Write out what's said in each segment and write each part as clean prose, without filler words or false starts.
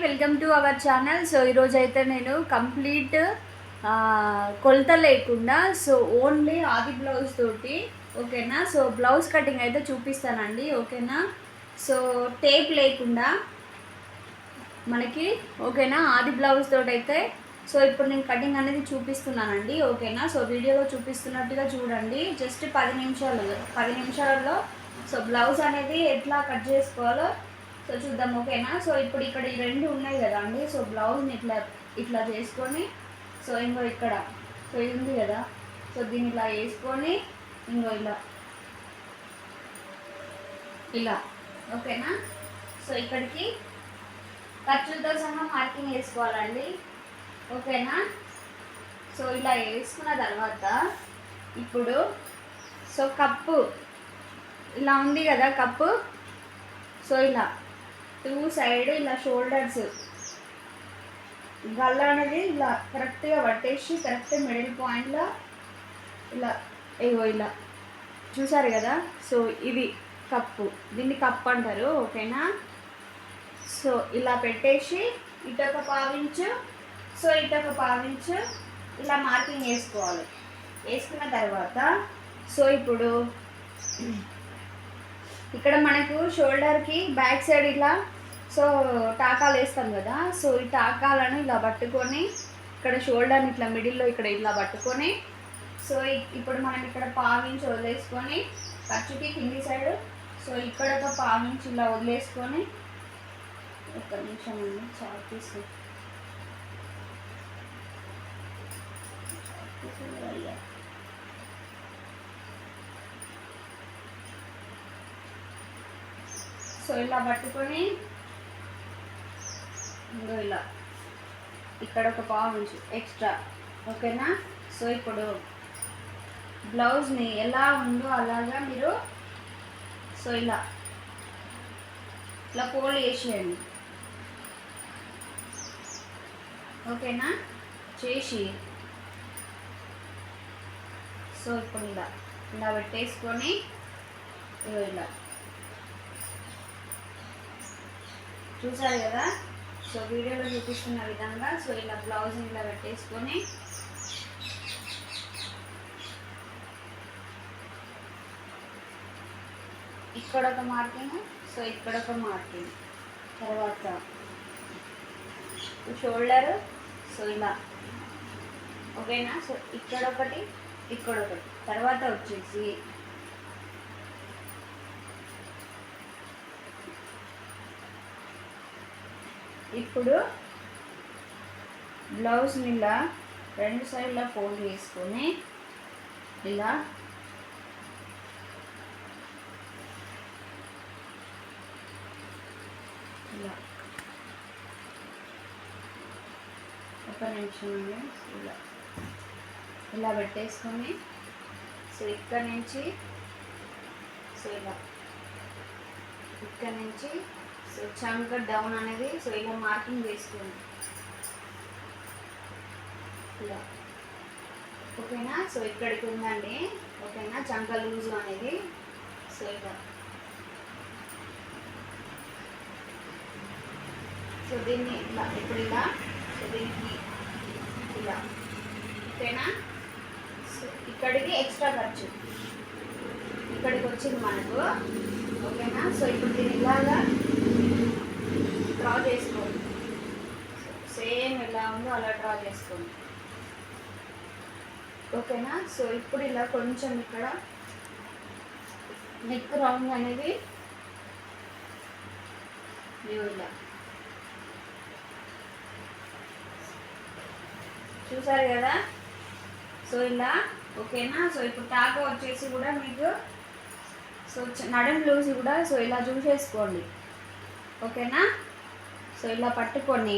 Welcome to our channel. So ఈరోజు అయితే నేను కంప్లీట్ కొలత లేకుండా సో ఓన్లీ ఆది బ్లౌజ్ తోటి ఓకేనా. సో బ్లౌజ్ కటింగ్ అయితే చూపిస్తానండి ఓకేనా. సో టేప్ లేకుండా మనకి ఓకేనా ఆది బ్లౌజ్ తోటి అయితే సో ఇప్పుడు నేను కటింగ్ అనేది చూపిస్తున్నానండి ఓకేనా. సో వీడియోలో చూపిస్తున్నట్టుగా చూడండి. జస్ట్ 10 నిమిషాలలో సో బ్లౌజ్ అనేది ఎట్లా కట్ చేసుకోవాలో సో చూద్దాం ఓకేనా. సో ఇప్పుడు ఇక్కడ ఈ రెండు ఉన్నాయి కదా అండి. సో బ్లౌజ్ని ఇట్లా ఇట్లా చేసుకొని సో ఇంకో ఇక్కడ సో ఇది ఉంది కదా. సో దీన్ని ఇలా వేసుకొని ఇంకో ఇలా ఇలా ఓకేనా. సో ఇక్కడికి ఖర్చులతో సహా మార్కింగ్ వేసుకోవాలండి ఓకేనా. సో ఇలా వేసుకున్న తర్వాత ఇప్పుడు సో కప్పు ఇలా ఉంది కదా కప్పు. సో ఇలా 2 సైడ్ ఇలా షోల్డర్స్ గల్ల అనేది ఇలా కరెక్ట్గా పట్టేసి కరెక్ట్ మిడిల్ పాయింట్లో ఇలా ఏవో ఇలా చూసారు కదా. సో ఇది కప్పు, దీన్ని కప్పు అంటారు ఓకేనా. సో ఇలా పెట్టేసి ఇటొక పావించు సో ఇటొక పావించు ఇలా మార్కింగ్ వేసుకోవాలి. వేసుకున్న తర్వాత సో ఇప్పుడు ఇక్కడ మనకు షోల్డర్కి బ్యాక్ సైడ్ ఇలా సో టాకాలు వేస్తాం కదా. సో ఈ టాకాలను ఇలా పట్టుకొని ఇక్కడ షోల్డర్ని ఇట్లా మిడిల్లో ఇక్కడ ఇలా పట్టుకొని సో ఇప్పుడు మనం ఇక్కడ పావించి వదిలేసుకొని ఖర్చుకి కింది సైడ్ సో ఇక్కడ ఒక పావించి ఇలా వదిలేసుకొని ఒక్క నిమిషం అండి చాక్ తీసుకు సో ఇలా పట్టుకొని ఇంకో ఇలా ఇక్కడ ఒక పావు ఇంచు ఎక్స్ట్రా ఓకేనా. సో ఇప్పుడు బ్లౌజ్ని ఎలా ఉందో అలాగా మీరు సో ఇలా ఇలా ఫోల్డ్ చేసేయండి ఓకేనా. చేసి సో ఇప్పుడు ఇలా ఇలా పెట్టేసుకొని ఇలా చూసారు కదా. సో వీడియోలో చూపిస్తున్న విధంగా సో ఇలా బ్లౌజ్ని ఇలా పెట్టేసుకొని ఇక్కడ ఒక మార్కింగ్ సో ఇక్కడ ఒక మార్కింగ్ తర్వాత షోల్డర్ సో ఇలా ఓకేనా. సో ఇక్కడ ఒకటి ఇక్కడ ఒకటి తర్వాత వచ్చేసి ఇప్పుడు బ్లౌజ్ని ఇలా 2 సైడ్ల ఫోల్డ్ చేసుకొని ఇలా ఇలా ఒక నిమిషం అండి ఇలా ఇలా పెట్టేసుకొని సో ఇక్కడ నుంచి సో ఇలా ఇక్కడ నుంచి సో చంక డౌన్ అనేది సో ఇలా మార్కింగ్ వేసుకోండి ఇలా ఓకేనా. సో ఇక్కడికి ఉందండి ఓకేనా చంక లూజ్ అనేది సో ఇలా సో దీన్ని ఇలా ఇప్పుడు ఇలా సో దీనికి ఇలా ఓకేనా. సో ఇక్కడికి ఎక్స్ట్రా ఖర్చు ఇక్కడికి వచ్చింది మనకు ఓకేనా. సో ఇప్పుడు దీన్ని ఇలాగా డ్రా చేసుకోండి. సేమ్ ఎలా ఉందో అలా డ్రా చేసుకోండి ఓకేనా. సో ఇప్పుడు ఇలా కొంచెం ఇక్కడ నెక్ రౌండ్ అనేది ఇలా చూసారు కదా. సో ఇలా ఓకేనా. సో ఇప్పుడు టాకా వచ్చేసి కూడా మీకు సో నడుం లూజ్ కూడా సో ఇలా చూసేసుకోండి ఓకేనా. సో ఇలా పట్టుకొని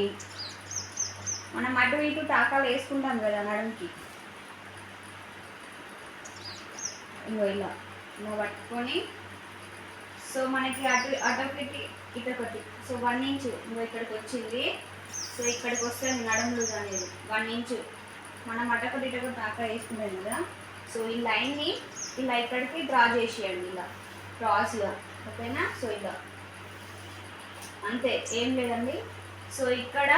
మనం అటు ఇటు టాకాలు వేసుకుంటాం కదా నడుంకి ఇంకో ఇలా ఇలా పట్టుకొని సో మనకి అటొకటి ఇటొకటి సో 1 ఇంచు ఇంకో ఇక్కడికి వచ్చింది. సో ఇక్కడికి వస్తుంది నడుం లూజ్ అనేది 1 ఇంచు మనం అటొకటి ఇటొకటి టాకా వేసుకుంటాం కదా. సో ఈ లైన్ని ఇలా ఇక్కడికి డ్రా చేసేయండి ఇలా క్రాస్గా ఓకేనా. సో ఇలా అంతే ఏం లేదండి. సో ఇక్కడ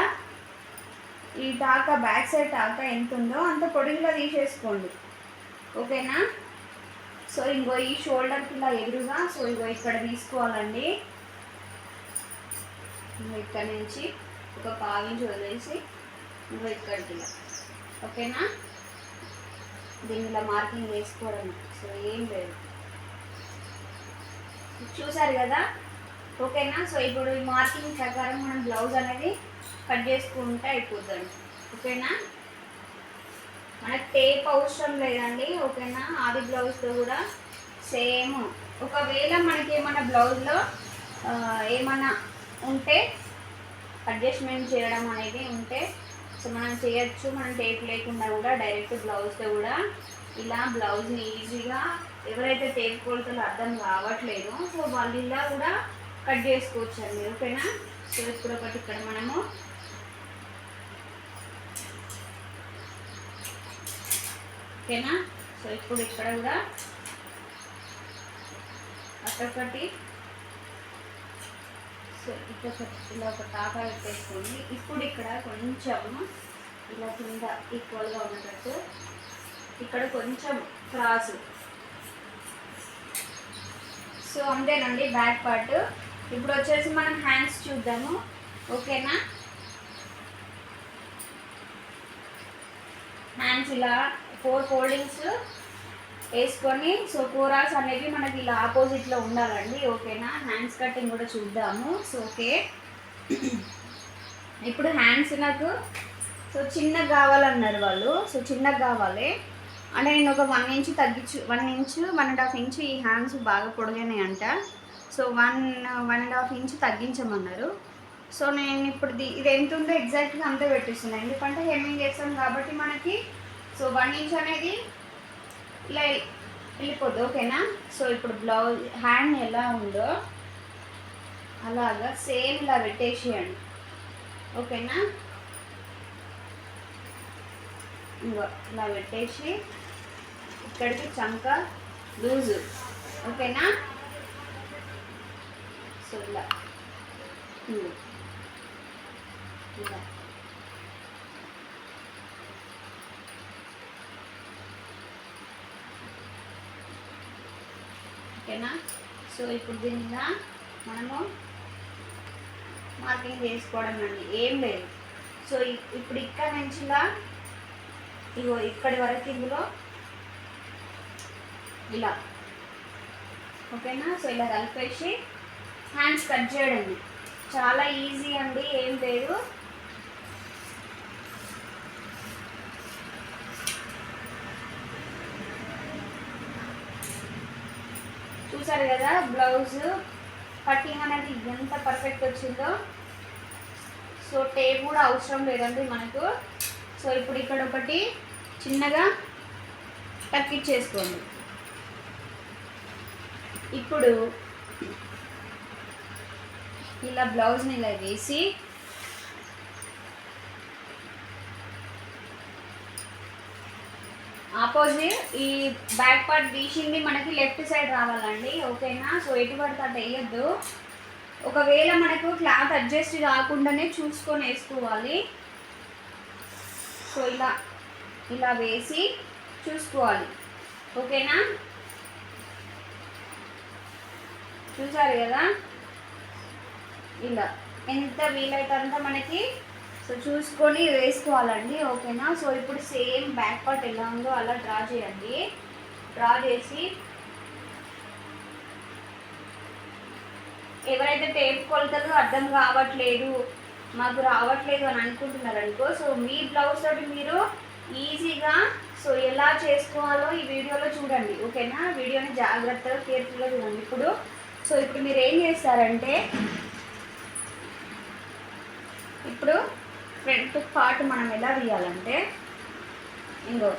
ఈ టాకా బ్యాక్ సైడ్ టాకా ఎంత ఉందో అంత పొడుగుగా తీసేసుకోండి, ఓకేనా. సో ఇంకో ఈ షోల్డర్కి ఇలా ఎదురుగా, సో ఇంకో ఇక్కడ తీసుకోవాలండి. ఇక్కడ నుంచి ఒక 1/2 ఇంచ్ వదిలేసి ఇంకో ఇక్కడికి ఇలా, ఓకేనా. దీన్ని ఇలా మార్కింగ్ వేసుకోవడం, సో ఏం లేదు, చూసారు కదా, ఓకేనా. సో ఇప్పుడు ఈ మార్కింగ్ ప్రకారం మనం బ్లౌజ్ అనేది కట్ చేసుకుంటే అయిపోతుంది, ఓకేనా. మనకు టేప్ అవసరం లేదండి, ఓకేనా. ఆది బ్లౌజ్తో కూడా సేమ్. ఒకవేళ మనకి ఏమన్నా బ్లౌజ్లో ఏమన్నా ఉంటే అడ్జస్ట్మెంట్ చేయడం అనేది ఉంటే సో మనం చేయొచ్చు. మనం టేప్ లేకుండా కూడా డైరెక్ట్ బ్లౌజ్తో కూడా ఇలా బ్లౌజ్ని ఈజీగా, ఎవరైతే టేప్ కొలతలు అర్థం కావట్లేదు సో వాళ్ళు ఇలా కూడా కట్ చేసుకోవచ్చు అండి, ఓకేనా. సో ఇప్పుడు ఒకటి ఇక్కడ మనము ఓకేనా. సో ఇప్పుడు ఇక్కడ కూడా అక్కడొకటి, సో ఇక్కడ ఇలా ఒక టాకా పెట్టేసుకోండి. ఇప్పుడు ఇక్కడ కొంచెం ఇలా కింద ఈక్వల్గా ఉన్నట్టు ఇక్కడ కొంచెం క్రాస్. సో అంతేనండి బ్యాక్ పార్ట్. ఇప్పుడు వచ్చేసి మనం హ్యాండ్స్ చూద్దాము, ఓకేనా. హ్యాండ్స్ ఇలా 4 ఫోల్డింగ్స్ వేసుకొని, సో కోరాస్ అనేవి మనకి ఇలా ఆపోజిట్లో ఉండాలండి, ఓకేనా. హ్యాండ్స్ కటింగ్ కూడా చూద్దాము. సో ఓకే, ఇప్పుడు హ్యాండ్స్ నాకు సో చిన్నగా కావాలన్నారు వాళ్ళు. సో చిన్నగా కావాలి అంటే నేను ఒక 1 ఇంచ్ తగ్గించు, 1 ఇంచ్ 1.5 ఇంచ్ ఈ హ్యాండ్స్ బాగా పొడిగానే అంట. So 1.5 inch తగ్గించమన్నారు. సో నేను ఇప్పుడు ఇది ఎంత ఉందో ఎగ్జాక్ట్గా అంతే పెట్టిస్తున్నాను, ఎందుకంటే హెమ్మింగ్ చేస్తాం కాబట్టి మనకి. సో 1 ఇంచ్ అనేది ఇలా వెళ్ళిపోద్ది, ఓకేనా. సో ఇప్పుడు బ్లౌజ్ హ్యాండ్ ఎలా ఉందో అలాగా సేమ్ ఇలా పెట్టేసేయండి, ఓకేనా. ఇంకో ఇలా పెట్టేసి ఇక్కడికి చంక లూజు, ఓకేనా. సో ఇలా ఇలా ఓకేనా. సో ఇప్పుడు దీనిగా మనము మార్కింగ్ చేసుకోవడం అండి, ఏం లేదు. సో ఇప్పుడు ఇక్కడ నుంచి ఇలా ఇగో ఇక్కడి వరకు ఇందులో ఇలా, ఓకేనా. సో ఇలా కలిపేసి హ్యాండ్స్ కట్ చేయడం చాలా ఈజీ అండి, ఏం లేదు. చూసారు కదా బ్లౌజ్ కటింగ్ అనేది ఎంత పర్ఫెక్ట్ వచ్చిందో. సో టేప్ కూడా అవసరం లేదండి మనకు. సో ఇప్పుడు ఇక్కడ ఒకటి చిన్నగా తక్కిచ్చేసుకోండి. ఇప్పుడు ఇలా బ్లౌజ్ని ఇలా వేసి ఆపోజిట్ ఈ బ్యాక్ పార్ట్ తీసింది మనకి లెఫ్ట్ సైడ్ రావాలండి, ఓకేనా. సో ఎటు పడితే అటు వేయద్దు. ఒకవేళ మనకు క్లాత్ అడ్జస్ట్ కాకుండానే చూసుకొని వేసుకోవాలి. సో ఇలా ఇలా వేసి చూసుకోవాలి, ఓకేనా. చూసారు కదా ఇలా ఎంత వీలైతే అంత మనకి సో చూసుకొని వేసుకోవాలండి, ఓకేనా. సో ఇప్పుడు సేమ్ బ్యాక్ పార్ట్ ఎలా ఉందో అలా డ్రా చేయండి. డ్రా చేసి ఎవరైతే టేప్ కొలతలు అర్థం కావట్లేదు, మాకు రావట్లేదు అని అనుకుంటున్నారనుకో, సో మీ బ్లౌజ్ తోటి మీరు ఈజీగా సో ఎలా చేసుకోవాలో ఈ వీడియోలో చూడండి, ఓకేనా. వీడియోని జాగ్రత్తగా కేర్ఫుల్గా చూడండి. ఇప్పుడు మీరు ఏం చేస్తారంటే, ఇప్పుడు ఫ్రంట్ పార్ట్ మనం ఎలా తీయాలంటే, ఇంకో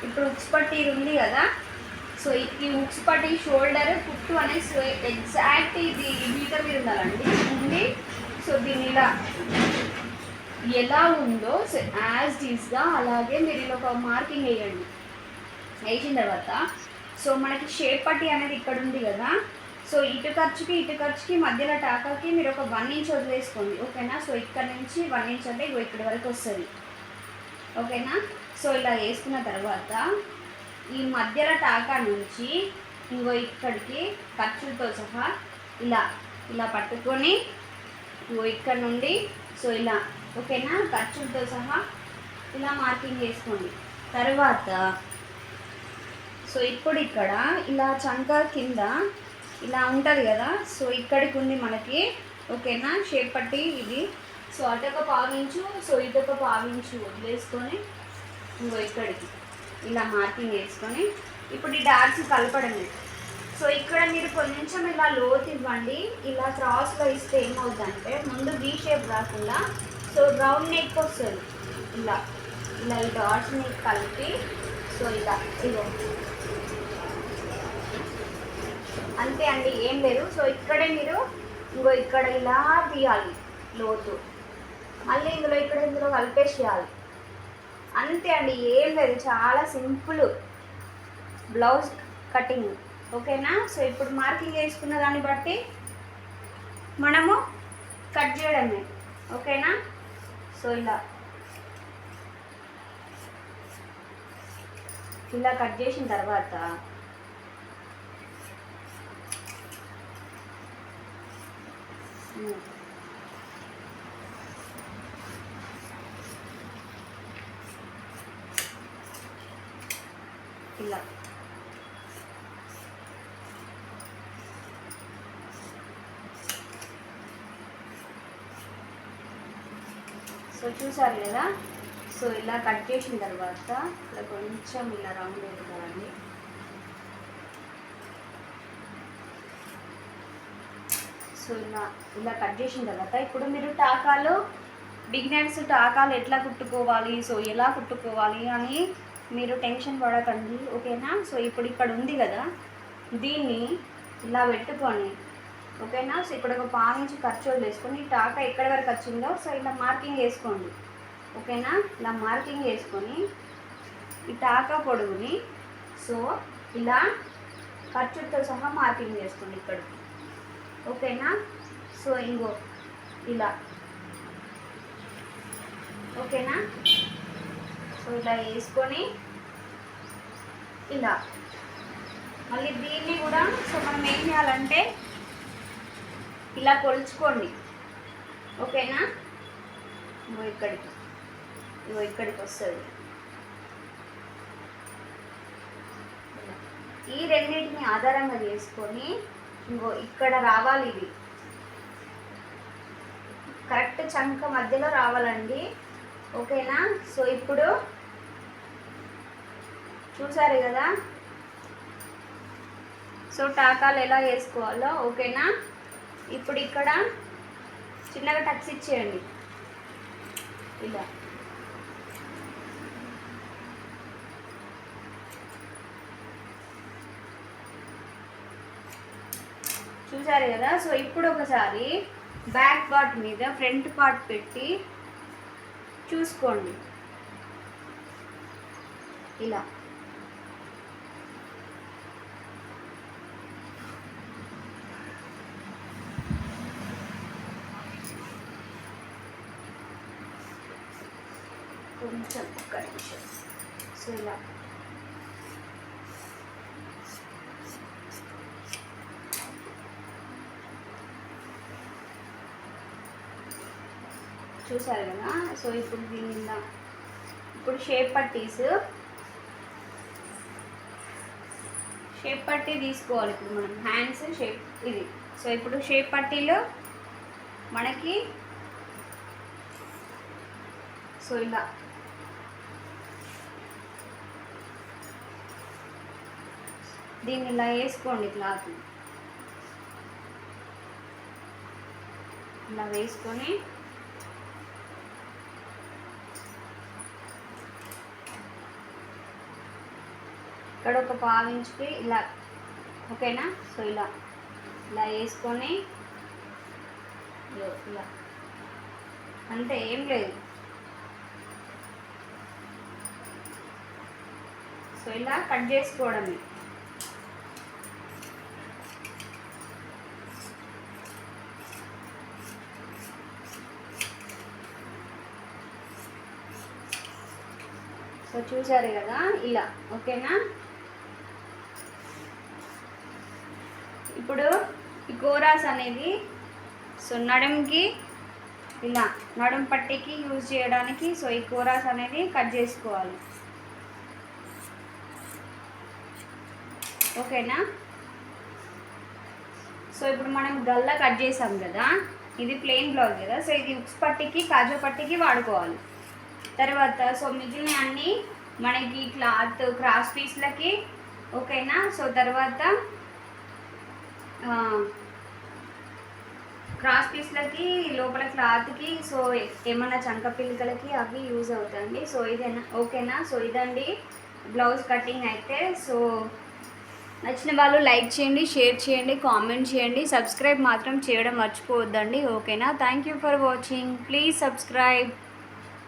ఇప్పుడు ఉక్స్ పట్టీ ఉంది కదా, సో ఈ ఉక్స్ పట్టీ షోల్డర్ కుట్టు అనేది ఎగ్జాక్ట్ ఇది మీటర్ మీద ఉండాలండి ఉంది. సో దీన్ని ఇలా ఎలా ఉందో సో యాజ్ ఈజ్గా అలాగే మీరు ఇలా ఒక మార్కింగ్ వేయండి. వేసిన తర్వాత సో మనకి షేప్ పట్టీ అనేది ఇక్కడ ఉంది కదా, సో ఇటు ఖర్చుకి మధ్యలో టాకాకి మీరు ఒక 1 ఇంచ్ వదిలేసుకోండి, ఓకేనా. సో ఇక్కడ నుంచి 1 ఇంచ్ అంటే ఇగో ఇక్కడ వరకు వస్తుంది, ఓకేనా. సో ఇలా వేసుకున్న తర్వాత ఈ మధ్యలో టాకా నుంచి ఇంకో ఇక్కడికి ఖర్చులతో సహా ఇలా ఇలా పట్టుకొని ఇంకో ఇక్కడ నుండి సో ఇలా, ఓకేనా, ఖర్చులతో సహా ఇలా మార్కింగ్ వేసుకోండి. తర్వాత సో ఇప్పుడు ఇక్కడ ఇలా చంక కింద ఇలా ఉంటుంది కదా, సో ఇక్కడికి ఉంది మనకి, ఓకేనా, షేప్ పట్టి ఇది. సో అటొక పావించు, సో ఇటొక పావించు వదిలేసుకొని ఇంకో ఇక్కడికి ఇలా మార్కింగ్ వేసుకొని ఇప్పుడు ఈ డాట్స్ కలపడమే. సో ఇక్కడ మీరు కొంచెం ఇలా లోతు ఇవ్వండి, ఇలా క్రాస్లో ఇస్తే ఏమవుతుందంటే ముందు వీ షేప్ రాకుండా సో రౌండ్ నెక్ వస్తుంది. ఇలా ఇలా ఈ డాట్స్ని కలిపి సో ఇలా ఇగో అంతే అండి, ఏం లేదు. సో ఇక్కడే మీరు ఇంకో ఇక్కడ ఇలా తీయాలి లోతు, మళ్ళీ ఇందులో కలిపేసేయాలి, అంతే అండి, ఏం లేదు. చాలా సింపుల్ బ్లౌజ్ కటింగ్, ఓకేనా. సో ఇప్పుడు మార్కింగ్ వేసుకున్న దాన్ని బట్టి మనము కట్ చేయడమే, ఓకేనా. సో ఇలా కట్ చేసిన తర్వాత ఇలా సో చూసారు కదా. సో ఇలా కట్ చేసిన తర్వాత ఇలా కొంచెం ఇలా రౌండ్ పెట్టుకోవాలండి. సో ఇలా కట్ చేసిన తర్వాత ఇప్పుడు మీరు టాకాలు బిగినర్స్ టాకాలు ఎట్లా కుట్టుకోవాలి, సో ఎలా కుట్టుకోవాలి అని మీరు టెన్షన్ పడకండి, ఓకేనా. సో ఇప్పుడు ఇక్కడ ఉంది కదా, దీన్ని ఇలా పెట్టుకొని, ఓకేనా. సో ఇక్కడ ఒక పావించి ఖర్చు వదిలేసుకొని టాకా ఎక్కడి వరకు వచ్చిందో సో ఇలా మార్కింగ్ వేసుకోండి, ఓకేనా. ఇలా మార్కింగ్ వేసుకొని ఈ టాకా పొడుగుని సో ఇలా ఖర్చుతో సహా మార్కింగ్ చేసుకోండి ఇక్కడికి, ఓకేనా. సో ఇంకో ఇలా, ఓకేనా. సో ఇలా వేసుకొని ఇలా మళ్ళీ దీన్ని కూడా సో మనం ఏం చేయాలంటే ఇలా కొలుచుకోండి, ఓకేనా. ఇక్కడికి వస్తుంది. ఈ రెండింటిని ఆధారంగా చేసుకొని ఇక్కడ రావాలి, ఇది కరెక్ట్ చంక మధ్యలో రావాలండి, ఓకేనా. సో ఇప్పుడు చూసారు కదా, సో టాకాలు ఎలా వేసుకోవాలో, ఓకేనా. ఇప్పుడు ఇక్కడ చిన్నగా టక్స్ ఇచ్చేయండి ఇలా, చూసారు కదా. సో ఇప్పుడు ఒకసారి బ్యాక్ పార్ట్ మీద ఫ్రంట్ పార్ట్ పెట్టి చూసుకోండి ఇలా. కొంచెం ఒక్క నిమిషం. సో ఇలా చూసారు కదా. సో ఇప్పుడు దీని ఇప్పుడు షేప్ పట్టీ తీసుకోవాలి. ఇప్పుడు మనం హ్యాండ్స్ షేప్ ఇది. సో ఇప్పుడు షేప్ పట్టీలో మనకి సో ఇలా దీన్ని ఇలా వేసుకోండి, క్లాత్ ఇలా వేసుకొని ఇక్కడ ఒక పావించుకి ఇలా, ఓకేనా. సో ఇలా వేసుకొని ఇలా అంటే ఏం లేదు. సో ఇలా కట్ చేసుకోవడమే. సో చూసారు కదా ఇలా, ఓకేనా. ఇప్పుడు ఈ కోరాస్ అనేది సో నడుంకి ఇలా నడుం పట్టీకి యూజ్ చేయడానికి సో ఈ కోరాస్ అనేది కట్ చేసుకోవాలి, ఓకేనా. సో ఇప్పుడు మనం గల్లా కట్ చేసాం కదా, ఇది ప్లెయిన్ బ్లౌజ్ కదా, సో ఇది ఉక్స్ పట్టీకి కాజా పట్టీకి వాడుకోవాలి. తర్వాత సో మిగిలిన అన్నీ మనకి క్లాత్ క్రాస్ పీస్లకి, ఓకేనా. సో తర్వాత క్రాస్ పీస్లకి లోపల క్లాత్కి సో ఏమన్నా చంక పిల్లకలకి అవి యూజ్ అవుతాయండి. సో ఇదేనా, ఓకేనా. సో ఇదండి బ్లౌజ్ కటింగ్ అయితే. సో నచ్చిన వాళ్ళు లైక్ చేయండి, షేర్ చేయండి, కామెంట్ చేయండి, సబ్స్క్రైబ్ మాత్రం చేయడం మర్చిపోవద్దండి, ఓకేనా. Thank you for watching, please subscribe.